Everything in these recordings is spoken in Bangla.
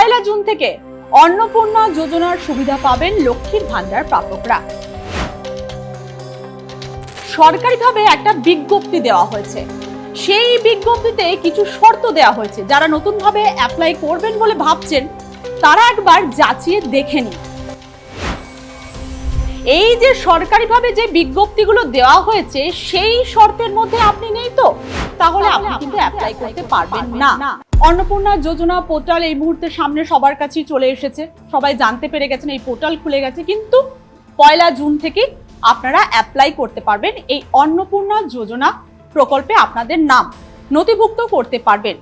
পয়লা জুন থেকে অন্নপূর্ণা যোজনার সুবিধা পাবেন লক্ষ্মীর ভান্ডার প্রাপকরা। সরকারিভাবে একটা বিজ্ঞপ্তি দেওয়া হয়েছে, সেই বিজ্ঞপ্তিতে কিছু শর্ত দেওয়া হয়েছে। যারা নতুনভাবে অ্যাপ্লাই করবেন বলে ভাবছেন তারা একবার যাচিয়ে দেখে নিন। এই যে সরকারিভাবে যে বিজ্ঞপ্তিগুলো দেওয়া হয়েছে সেই শর্তের মধ্যে আপনি নেই তো, তাহলে আপনি কিন্তু অ্যাপ্লাই করতে পারবেন না। অন্নপূর্ণা যোজনা পোর্টাল এই মুহূর্তে সামনে সবার কাছেই চলে এসেছে, সবাই জানতে পেরে গেছেন, এই পোর্টাল খুলে গেছে। কিন্তু পয়লা জুন থেকে আপনারা অ্যাপ্লাই করতে পারবেন, এই অন্নপূর্ণা যোজনা প্রকল্পে আপনাদের নাম নথিভুক্ত করতে পারবেন।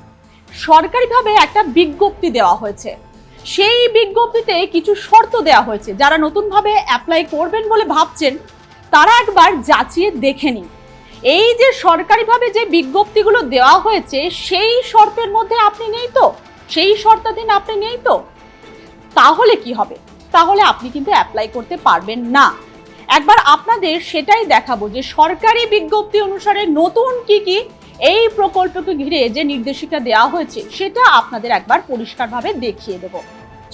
সরকারিভাবে একটা বিজ্ঞপ্তি দেওয়া হয়েছে, সেই বিজ্ঞপ্তিতে কিছু শর্ত দেওয়া হয়েছে। যারা নতুনভাবে অ্যাপ্লাই করবেন বলে ভাবছেন তারা একবার যাচিয়ে দেখে নিন। এই যে সরকারিভাবে যে বিজ্ঞপ্তিগুলো দেওয়া হয়েছে সেই শর্তের মধ্যে আপনি নেই তো, সেই শর্তাধীন আপনি নেই তো, তাহলে কি হবে? তাহলে আপনি কিন্তু অ্যাপ্লাই করতে পারবেন না। একবার আপনাদের সেটাই দেখাবো যে সরকারি বিজ্ঞপ্তি অনুসারে নতুন কি এই প্রকল্পকে ঘিরে যে নির্দেশিকা দেওয়া হয়েছে সেটা আপনাদের একবার পরিষ্কারভাবে দেখিয়ে দেব।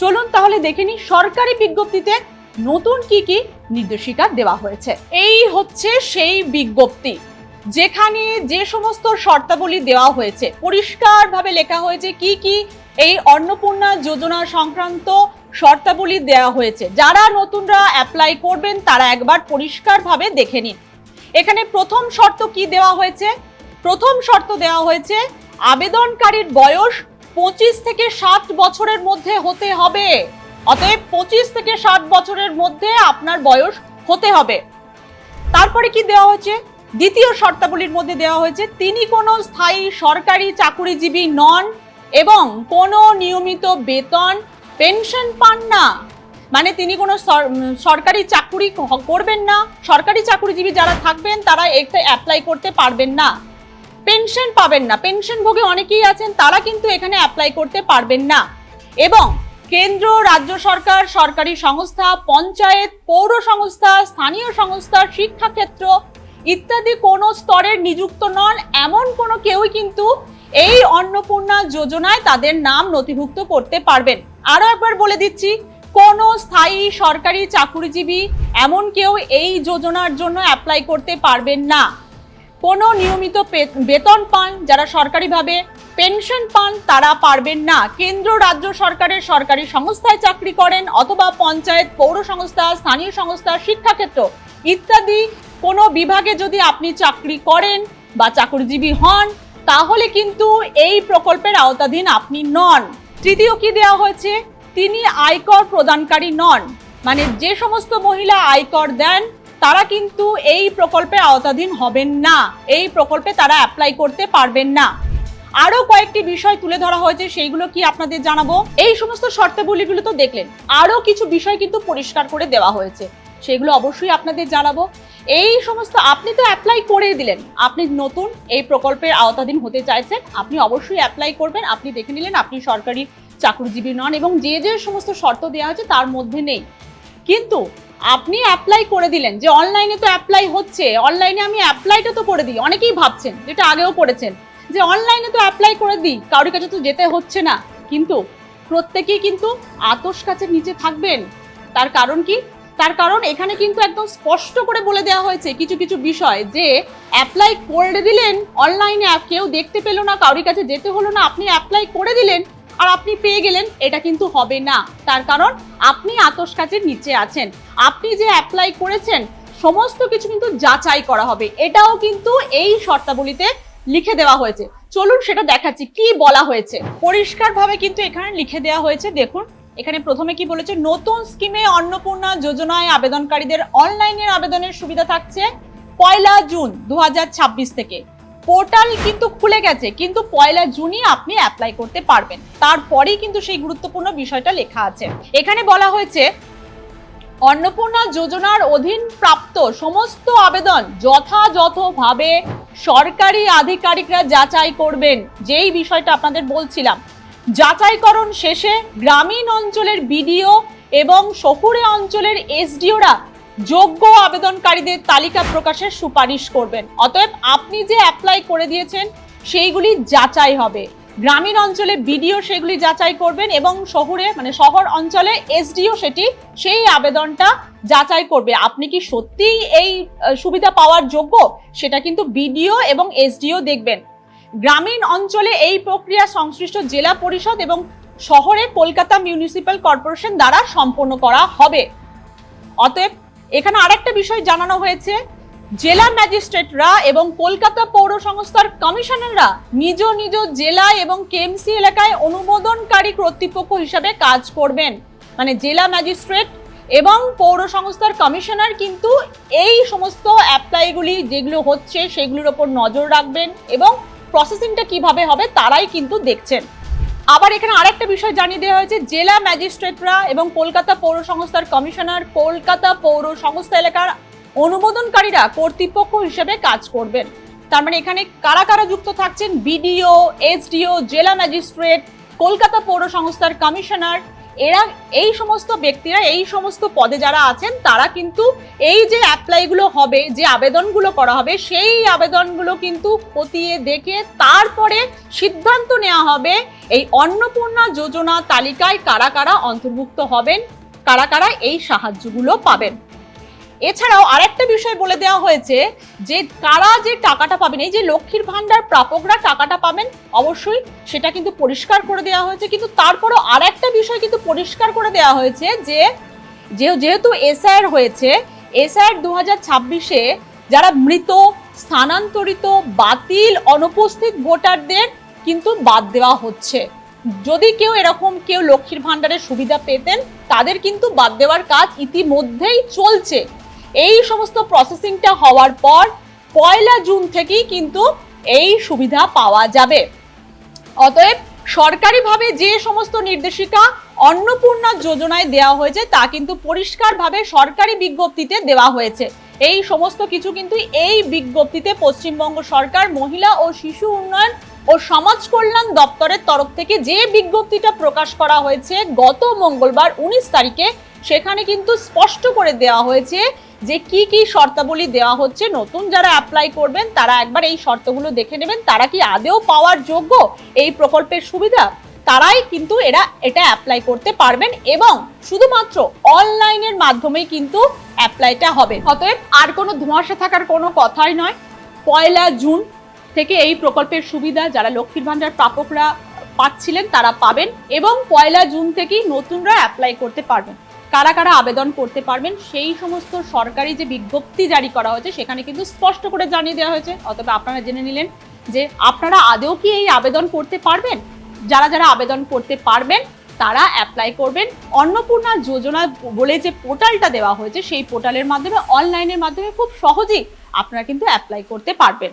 চলুন তাহলে দেখে নিই সরকারি বিজ্ঞপ্তিতে নতুন কি নির্দেশিকা দেওয়া হয়েছে। এই হচ্ছে সেই বিজ্ঞপ্তি যেখানে যে সমস্ত শর্তাবলী দেওয়া হয়েছে, পরিষ্কারভাবে লেখা হয়েছে কি এই অন্নপূর্ণা যোজনা সংক্রান্ত শর্তাবলী দেওয়া হয়েছে। যারা নতুনরা অ্যাপ্লাই করবেন তারা একবার পরিষ্কারভাবে দেখে নিন। এখানে প্রথম শর্ত কি দেওয়া হয়েছে? প্রথম শর্ত দেওয়া হয়েছে আবেদনকারীর বয়স 25 থেকে 60 বছরের মধ্যে হতে হবে। অতএব 25 থেকে 60 বছরের মধ্যে আপনার বয়স হতে হবে। তারপরে কি দেওয়া হয়েছে? দ্বিতীয় শর্তাবলীর মধ্যে দেওয়া হয়েছে তিনি কোনো স্থায়ী সরকারি চাকুরিজীবী নন এবং কোনো নিয়মিত বেতন পেনশন পান না। মানে তিনি কোনো সরকারি চাকুরি করবেন না, সরকারি চাকুরিজীবী যারা থাকবেন তারা এটা অ্যাপ্লাই করতে পারবেন না। পেনশন পাবেন না, পেনশনভোগী অনেকেই আছেন, তারা কিন্তু এখানে অ্যাপ্লাই করতে পারবেন না। এবং কেন্দ্র, রাজ্য সরকার, সরকারি সংস্থা, পঞ্চায়েত, পৌর সংস্থা, স্থানীয় সংস্থা, শিক্ষাক্ষেত্র ইত্যাদি কোনো স্তরের নিযুক্ত নন এমন কোনো কেউই কিন্তু এই অন্নপূর্ণা যোজনায় তাদের নাম নথিভুক্ত করতে পারবেন। আরো একবার বলে দিচ্ছি, কোনো স্থায়ী সরকারি চাকুরিজীবী এমন কেউ এই যোজনার জন্য অ্যাপ্লাই করতে পারবেন না। কোনো নিয়মিত বেতন পান, যারা সরকারিভাবে পেনশন পান তারা পারবেন না। কেন্দ্র, রাজ্য সরকারের সরকারি সংস্থায় চাকরি করেন অথবা পঞ্চায়েত, পৌর সংস্থা, স্থানীয় সংস্থা, শিক্ষাক্ষেত্র ইত্যাদি কোনো বিভাগে যদি আপনি চাকরি করেন বা চাকরিজীবী হন তাহলে কিন্তু এই প্রকল্পের আওতাধীন আপনি নন। তৃতীয় কি দেওয়া হয়েছে? তিনি আয়কর প্রদানকারী নন। মানে যে সমস্ত মহিলা আয়কর দেন তারা কিন্তু এই প্রকল্পের আওতাধীন হবেন না, এই প্রকল্পে তারা অ্যাপ্লাই করতে পারবেন না। আরো কয়েকটি বিষয় তুলে ধরা হয়েছে, সেইগুলো কি আপনাদের জানাবো। এই সমস্ত শর্তাবলীগুলো তো দেখলেন, আরো কিছু বিষয় কিন্তু পরিষ্কার করে দেওয়া হয়েছে, সেগুলো অবশ্যই আপনাদের জানাবো। এই সমস্ত আপনি তো অ্যাপ্লাই করে দিলেন, আপনি নতুন এই প্রকল্পের আওতাধীন হতে চাইছেন, আপনি অবশ্যই অ্যাপ্লাই করবেন। আপনি দেখে নিলেন আপনি সরকারি চাকরিজীবী নন এবং যে যে সমস্ত শর্ত দেওয়া আছে তার মধ্যে নেই, কিন্তু আপনি অ্যাপ্লাই করে দিলেন। যে অনলাইনে তো অ্যাপ্লাই হচ্ছে, অনলাইনে আমি অ্যাপ্লাইটা তো করে দিই। অনেকেই ভাবছেন, যেটা আগেও করেছেন, যে অনলাইনে তো অ্যাপ্লাই করে দিই, কারোর কাছে তো যেতে হচ্ছে না। কিন্তু প্রত্যেকেই কিন্তু আতশ কাচের নিচে থাকবেন। তার কারণ কি? তার কারণ এখানে কিন্তু একদম স্পষ্ট করে বলে দেওয়া হয়েছে কিছু কিছু বিষয়, যে অ্যাপ্লাই করে দিলেন অনলাইনে, কেউ দেখতে পেল না, কারোর কাছে যেতে হলো না, আপনি অ্যাপ্লাই করে দিলেন আর আপনি পেয়ে গেলেন, এটা কিন্তু হবে না। তার কারণ আপনি আতশ কাচের নিচে আছেন, আপনি যে অ্যাপ্লাই করেছেন সমস্ত কিছু কিন্তু যাচাই করা হবে। এটাও কিন্তু এই শর্তাবলীতে লিখে দেওয়া হয়েছে। চলুন সেটা দেখাচ্ছি কি বলা হয়েছে। পরিষ্কারভাবে কিন্তু এখানে লিখে দেওয়া হয়েছে। দেখুন এখানে প্রথমে কি বলেছে, নতুন স্কিমে অন্নপূর্ণা যোজনায় আবেদনকারীদের অনলাইনের আবেদনের সুবিধা থাকছে পয়লা জুন 2026 থেকে। পোর্টাল কিন্তু খুলে গেছে, কিন্তু পয়লা জুনই আপনি অ্যাপ্লাই করতে পারবেন। তারপরেই কিন্তু সেই গুরুত্বপূর্ণ বিষয়টা লেখা আছে। এখানে বলা হয়েছে অন্নপূর্ণা যোজনার অধীন প্রাপ্ত সমস্ত আবেদন যথাযথভাবে সরকারি আধিকারিকরা যাচাই করবেন। যেই বিষয়টা আপনাদের বলছিলাম, যাচাইকরণ শেষে গ্রামীণ অঞ্চলের বিডিও এবং শহুরে অঞ্চলের এসডিওরা যোগ্য আবেদনকারীদের তালিকা প্রকাশের সুপারিশ করবেন। অতএব আপনি যে অ্যাপ্লাই করে দিয়েছেন সেইগুলি যাচাই হবে। গ্রামীণ অঞ্চলে বিডিও সেগুলি যাচাই করবেন এবং শহরে মানে শহর অঞ্চলে এসডিও সেই আবেদনটা যাচাই করবে আপনি কি সত্যিই এই সুবিধা পাওয়ার যোগ্য, সেটা কিন্তু বিডিও এবং এসডিও দেখবেন। গ্রামীণ অঞ্চলে এই প্রক্রিয়া সংশ্লিষ্ট জেলা পরিষদ এবং শহরে কলকাতা মিউনিসিপ্যাল কর্পোরেশন দ্বারা সম্পন্ন করা হবে। অতএব এখানে আরেকটা বিষয় জানানো হয়েছে, জেলা ম্যাজিস্ট্রেটরা এবং কলকাতা পৌর সংস্থার কমিশনাররা নিজ নিজ জেলা এবং কেএমসি এলাকায় অনুমোদনকারী কর্তৃপক্ষ হিসাবে কাজ করবেন। মানে জেলা ম্যাজিস্ট্রেট এবং পৌর সংস্থার কমিশনার কিন্তু এই সমস্ত অ্যাপ্লাইগুলি যেগুলো হচ্ছে সেগুলোর ওপর নজর রাখবেন এবং প্রসেসিংটা কিভাবে হবে তারাই কিন্তু দেখছেন। আবার এখানে আরেকটা বিষয় জানিয়ে দেওয়া হয়েছে, জেলা ম্যাজিস্ট্রেটরা এবং কলকাতা পৌর সংস্থার কমিশনার কলকাতা পৌর সংস্থা এলাকার অনুমোদনকারীরা কর্তৃপক্ষ হিসেবে কাজ করবেন। তার মানে এখানে কারা কারা যুক্ত থাকছেন, বিডিও, এসডিও, জেলা ম্যাজিস্ট্রেট, কলকাতা পৌর সংস্থার কমিশনার, এরা এই সমস্ত ব্যক্তিরা এই সমস্ত পদে যারা আছেন তারা কিন্তু এই যে অ্যাপ্লাইগুলো হবে, যে আবেদনগুলো করা হবে সেই আবেদনগুলো কিন্তু খতিয়ে দেখে তারপরে সিদ্ধান্ত নেওয়া হবে এই অন্নপূর্ণা যোজনা তালিকায় কারা কারা অন্তর্ভুক্ত হবেন, কারা কারা এই সাহায্যগুলো পাবেন। এছাড়াও আরেকটা বিষয় বলে দেওয়া হয়েছে যে কারা যে টাকাটা পাবেন, এই যে লক্ষ্মীর ভান্ডার প্রাপকরা টাকাটা পাবেন অবশ্যই সেটা কিন্তু পরিষ্কার করে দেওয়া হয়েছে, কিন্তু তারপরও আরেকটা বিষয় কিন্তু পরিষ্কার করে দেওয়া হয়েছে যে যেহেতু এসআইআর হয়েছে, এসআইআর 2026-এ যারা মৃত, স্থানান্তরিত, বাতিল, অনুপস্থিত ভোটারদের কিন্তু বাদ দেওয়া হচ্ছে। যদি কেউ লক্ষ্মীর ভান্ডারের সুবিধা পেতেন তাদের কিন্তু বাদ দেওয়ার কাজ ইতিমধ্যেই চলছে। এই সমস্ত প্রসেসিংটা হওয়ার পর 1 জুন থেকেই কিন্তু এই সুবিধা পাওয়া যাবে। অতএব সরকারিভাবে যে সমস্ত নির্দেশিকা অন্নপূর্ণা যোজনায় দেওয়া হয়েছে তা কিন্তু পরিষ্কারভাবে সরকারি বিজ্ঞপ্তিতে দেওয়া হয়েছে। এই সমস্ত কিছু কিন্তু এই বিজ্ঞপ্তিতে পশ্চিমবঙ্গ সরকার মহিলা ও শিশু উন্নয়ন ও সমাজ কল্যাণ দপ্তরের তরফ থেকে যে বিজ্ঞপ্তিটা প্রকাশ করা হয়েছে গত মঙ্গলবার 19 তারিখে, সেখানে কিন্তু স্পষ্ট করে দেওয়া হয়েছে যে কি কি শর্তাবলী দেওয়া হচ্ছে। নতুন যারা অ্যাপ্লাই করবেন তারা একবার এই শর্তগুলো দেখে নেবেন, তারা কি আদেও পাওয়ার যোগ্য এই প্রকল্পের সুবিধা, তারাই কিন্তু এটা অ্যাপ্লাই করতে পারবেন এবং শুধুমাত্র অনলাইনের মাধ্যমেই কিন্তু অ্যাপ্লাইটা হবে। অতএব আর কোনো ধোঁয়াশা থাকার কোনো কথাই নয়। 1 জুন থেকে এই প্রকল্পের সুবিধা যারা লক্ষ্মীর ভান্ডার প্রাপকরা পাচ্ছিলেন তারা পাবেন এবং 1 জুন থেকেই নতুনরা অ্যাপ্লাই করতে পারবেন। কারা কারা আবেদন করতে পারবেন সেই সমস্ত সরকারি যে বিজ্ঞপ্তি জারি করা হয়েছে সেখানে কিন্তু স্পষ্ট করে জানিয়ে দেওয়া হয়েছে। অতএব আপনারা জেনে নিলেন যে আপনারা আদৌ কি এই আবেদন করতে পারবেন। যারা যারা আবেদন করতে পারবেন তারা অ্যাপ্লাই করবেন। অন্নপূর্ণা যোজনা বলে যে পোর্টালটা দেওয়া হয়েছে সেই পোর্টালের মাধ্যমে, অনলাইনের মাধ্যমে খুব সহজেই আপনারা কিন্তু অ্যাপ্লাই করতে পারবেন।